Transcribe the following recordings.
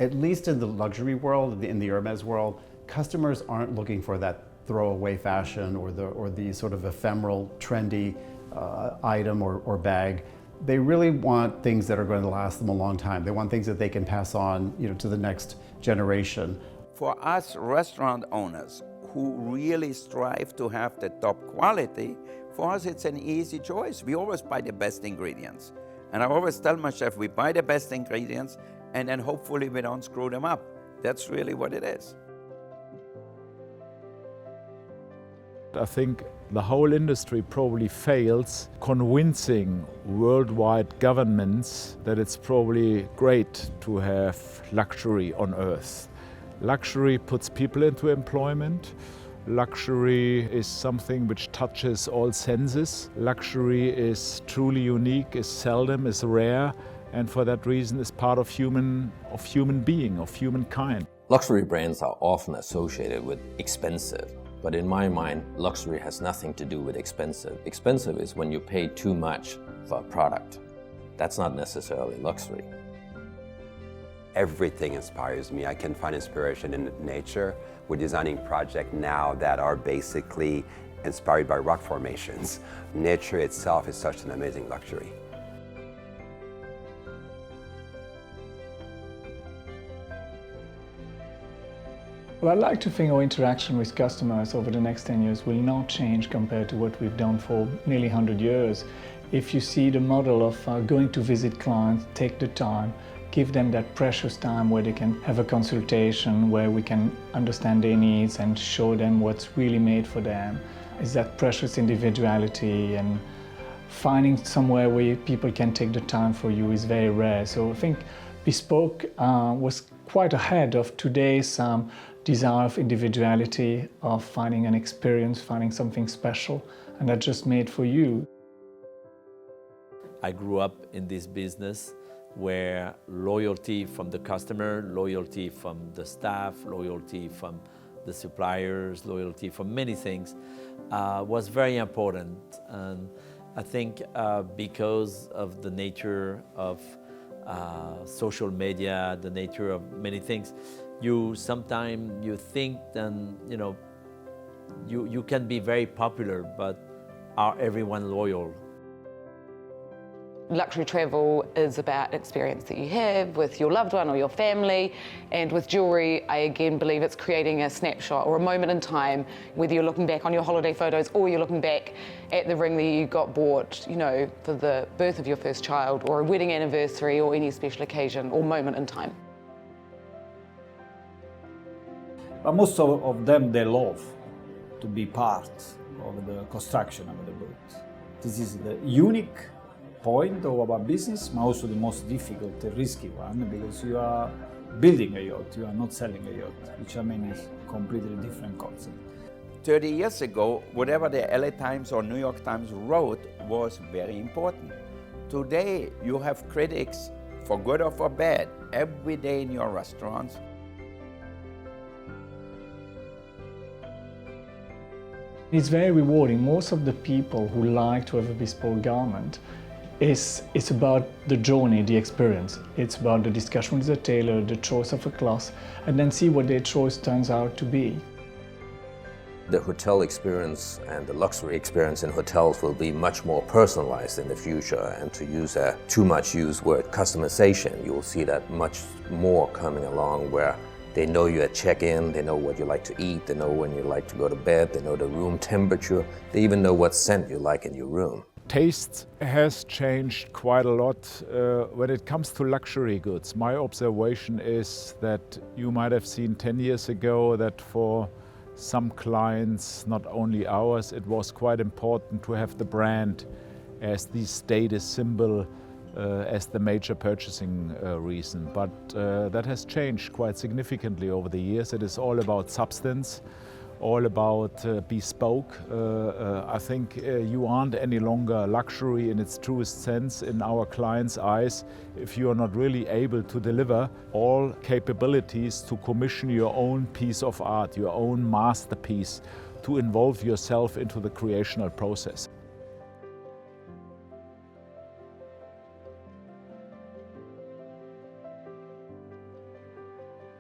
At least in the luxury world, in the Hermes world, customers aren't looking for that throwaway fashion or the sort of ephemeral, trendy item or bag. They really want things that are going to last them a long time. They want things that they can pass on, to the next generation. For us restaurant owners who really strive to have the top quality, for us it's an easy choice. We always buy the best ingredients. And I always tell my chef, we buy the best ingredients and then hopefully we don't screw them up. That's really what it is. I think the whole industry probably fails convincing worldwide governments that it's probably great to have luxury on earth. Luxury puts people into employment. Luxury is something which touches all senses. Luxury is truly unique, is seldom, is rare, and for that reason is part of human being, of humankind. Luxury brands are often associated with expensive. But in my mind, luxury has nothing to do with expensive. Expensive is when you pay too much for a product. That's not necessarily luxury. Everything inspires me. I can find inspiration in nature. We're designing projects now that are basically inspired by rock formations. Nature itself is such an amazing luxury. Well, I'd like to think our interaction with customers over the next 10 years will not change compared to what we've done for nearly 100 years. If you see the model of going to visit clients, take the time, give them that precious time where they can have a consultation, where we can understand their needs and show them what's really made for them, is that precious individuality, and finding somewhere where people can take the time for you is very rare. So I think Bespoke was quite ahead of today's desire of individuality, of finding an experience, finding something special, and that's just made for you. I grew up in this business where loyalty from the customer, loyalty from the staff, loyalty from the suppliers, loyalty from many things was very important. And I think because of the nature of social media, the nature of many things, sometimes you think and you can be very popular, but are everyone loyal? Luxury travel is about experience that you have with your loved one or your family, and with jewellery, I again believe it's creating a snapshot or a moment in time, whether you're looking back on your holiday photos or you're looking back at the ring that you got bought, for the birth of your first child, or a wedding anniversary, or any special occasion or moment in time. But most of them, they love to be part of the construction of the boat. This is the unique point of our business, but also the most difficult and risky one, because you are building a yacht, you are not selling a yacht, which I mean is a completely different concept. 30 years ago, whatever the LA Times or New York Times wrote was very important. Today, you have critics, for good or for bad, every day in your restaurants. It's very rewarding. Most of the people who like to have a bespoke garment, it's about the journey, the experience. It's about the discussion with the tailor, the choice of a cloth, and then see what their choice turns out to be. The hotel experience and the luxury experience in hotels will be much more personalized in the future, and to use a too much used word, customization, you will see that much more coming along, where they know you at check-in, they know what you like to eat, they know when you like to go to bed, they know the room temperature, they even know what scent you like in your room. Taste has changed quite a lot when it comes to luxury goods. My observation is that you might have seen 10 years ago that for some clients, not only ours, it was quite important to have the brand as the status symbol, as the major purchasing reason. But that has changed quite significantly over the years. It is all about substance, all about bespoke. I think you aren't any longer luxury in its truest sense in our clients' eyes if you are not really able to deliver all capabilities to commission your own piece of art, your own masterpiece, to involve yourself into the creational process.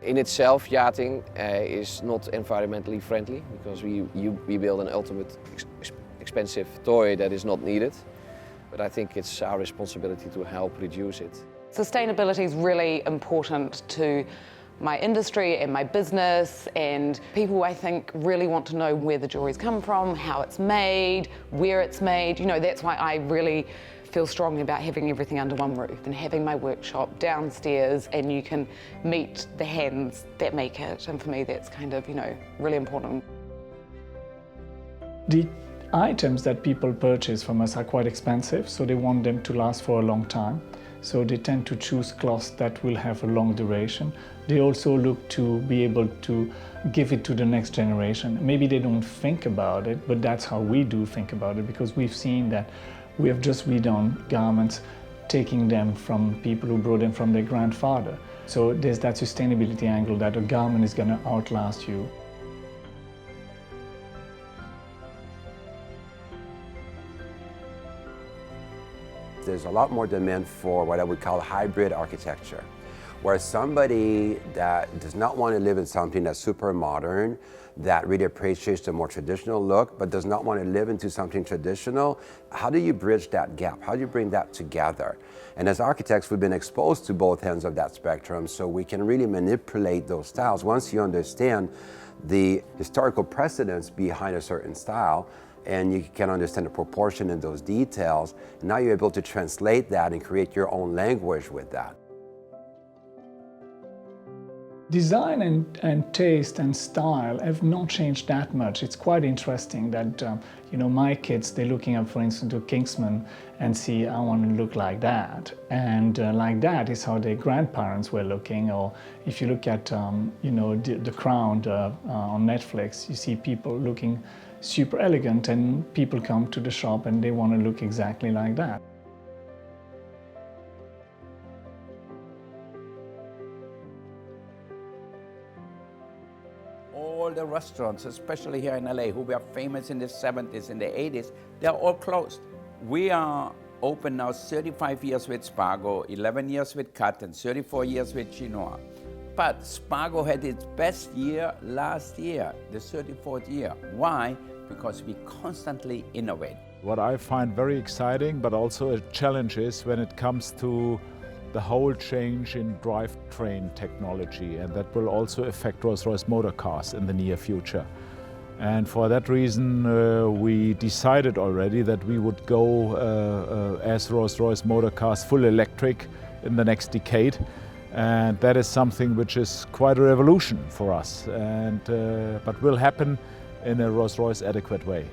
In itself, yachting is not environmentally friendly because we build an ultimate expensive toy that is not needed. But I think it's our responsibility to help reduce it. Sustainability is really important to my industry and my business, and people, I think, really want to know where the jewelry's come from, how it's made, where it's made. You know, that's why I really feel strongly about having everything under one roof and having my workshop downstairs, and you can meet the hands that make it. And for me, that's kind of, you know, really important. The items that people purchase from us are quite expensive, so they want them to last for a long time. So they tend to choose cloths that will have a long duration. They also look to be able to give it to the next generation. Maybe they don't think about it, but that's how we do think about it, because we've seen that we have just redone garments, taking them from people who brought them from their grandfather. So there's that sustainability angle that a garment is going to outlast you. There's a lot more demand for what I would call hybrid architecture, where somebody that does not want to live in something that's super modern, that really appreciates the more traditional look, but does not want to live into something traditional. How do you bridge that gap? How do you bring that together? And as architects, we've been exposed to both ends of that spectrum, so we can really manipulate those styles. Once you understand the historical precedents behind a certain style, and you can understand the proportion in those details, now you're able to translate that and create your own language with that. Design and taste and style have not changed that much. It's quite interesting that you know, my kids, they're looking up, for instance, to Kingsman and see, I want to look like that. And like that is how their grandparents were looking. Or if you look at you know, the Crown on Netflix, you see people looking super elegant, and people come to the shop and they want to look exactly like that. All the restaurants, especially here in LA, who were famous in the 70s and the 80s, they're all closed. We are open now 35 years with Spago, 11 years with Cut, and 34 years with Chinois. But Spago had its best year last year, the 34th year. Why? Because we constantly innovate. What I find very exciting, but also a challenge, is when it comes to the whole change in drivetrain technology, and that will also affect Rolls-Royce motor cars in the near future. And for that reason, we decided already that we would go as Rolls-Royce motor cars full electric in the next decade. And that is something which is quite a revolution for us, and, but will happen in a Rolls-Royce adequate way.